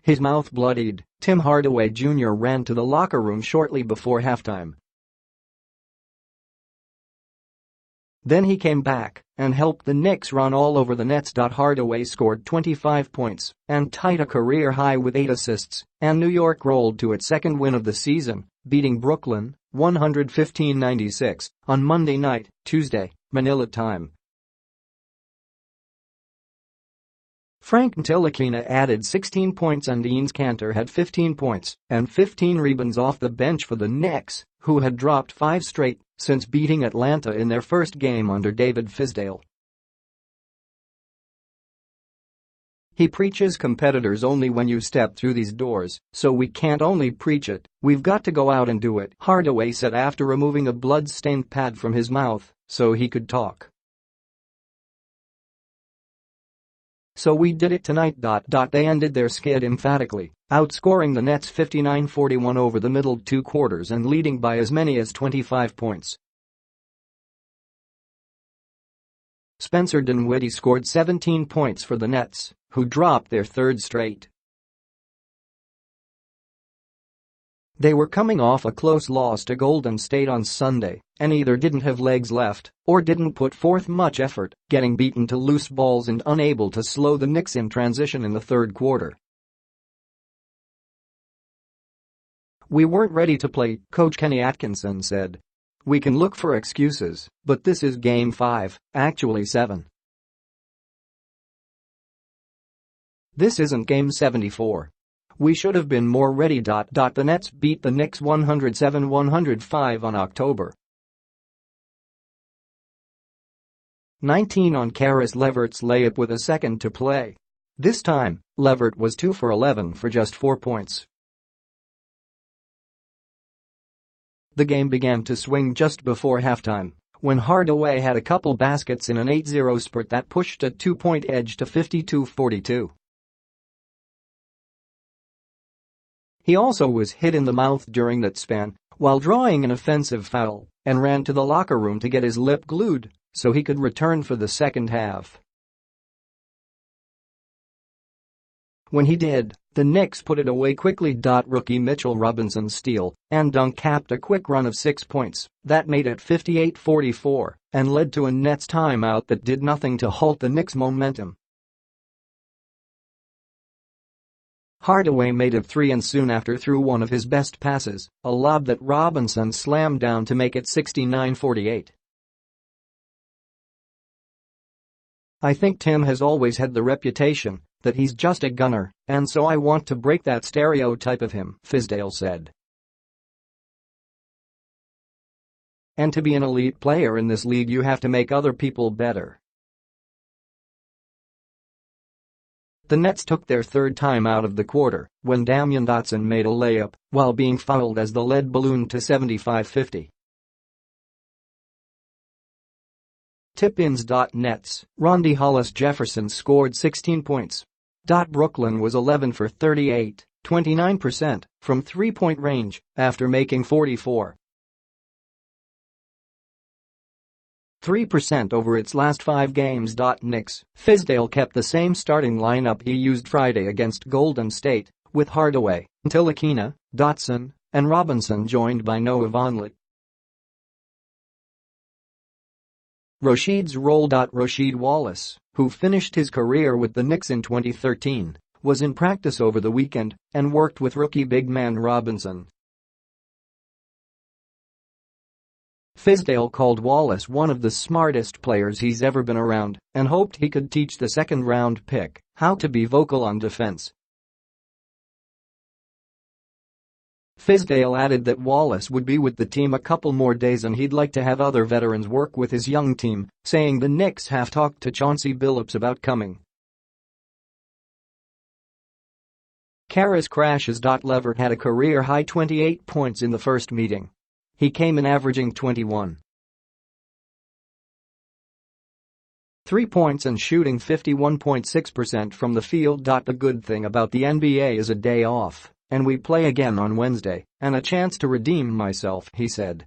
his mouth bloodied. Tim Hardaway Jr. ran to the locker room shortly before halftime. Then he came back and helped the Knicks run all over the Nets. Hardaway scored 25 points and tied a career high with 8 assists, and New York rolled to its second win of the season, beating Brooklyn 115-96 on Monday night, Tuesday, Manila time. Ntilikina added 16 points and Enes Kanter had 15 points and 15 rebounds off the bench for the Knicks, who had dropped 5 straight since beating Atlanta in their first game under David Fizdale. He preaches competitors only when you step through these doors, so we can't only preach it, we've got to go out and do it, Hardaway said after removing a blood-stained pad from his mouth so he could talk. So we did it tonight. They ended their skid emphatically, outscoring the Nets 59-41 over the middle 2 quarters and leading by as many as 25 points. Spencer Dinwiddie scored 17 points for the Nets, who dropped their third straight. They were coming off a close loss to Golden State on Sunday and either didn't have legs left or didn't put forth much effort, getting beaten to loose balls and unable to slow the Knicks in transition in the third quarter. We weren't ready to play, Coach Kenny Atkinson said. We can look for excuses, but this is Game 5, actually 7. This isn't Game 74. We should have been more ready. The Nets beat the Knicks 107-105 on October 19 on Caris LeVert's layup with a second to play. This time, LeVert was 2 for 11 for just 4 points. The game began to swing just before halftime when Hardaway had a couple baskets in an 8-0 spurt that pushed a 2-point edge to 52-42. He also was hit in the mouth during that span while drawing an offensive foul and ran to the locker room to get his lip glued so he could return for the second half. When he did, the Knicks put it away quickly. Rookie Mitchell Robinson's steal and dunk capped a quick run of 6 points that made it 58-44 and led to a Nets timeout that did nothing to halt the Knicks' momentum. Hardaway made it 3 and soon after threw one of his best passes, a lob that Robinson slammed down to make it 69-48. I think Tim has always had the reputation that he's just a gunner, and so I want to break that stereotype of him, Fizdale said. And to be an elite player in this league you have to make other people better. The Nets took their third time out of the quarter when Damian Dotson made a layup while being fouled as the lead ballooned to 75-50. Tip-ins. Nets, Rondae Hollis-Jefferson scored 16 points. Brooklyn was 11 for 38, 29% from three-point range after making 44. 3% over its last 5 games. Knicks, Fizdale kept the same starting lineup he used Friday against Golden State, with Hardaway, Ntilikina, Dotson, and Robinson joined by Noah Vonleh. Rasheed's role. Rasheed Wallace, who finished his career with the Knicks in 2013, was in practice over the weekend and worked with rookie big man Robinson. Fizdale called Wallace one of the smartest players he's ever been around and hoped he could teach the second-round pick how to be vocal on defense. Fizdale added that Wallace would be with the team a couple more days and he'd like to have other veterans work with his young team, saying the Knicks have talked to Chauncey Billups about coming. Caris crashes. LeVert had a career-high 28 points in the first meeting. He came in averaging 21. 3 points and shooting 51.6% from the field. The good thing about the NBA is a day off, and we play again on Wednesday, and a chance to redeem myself, he said.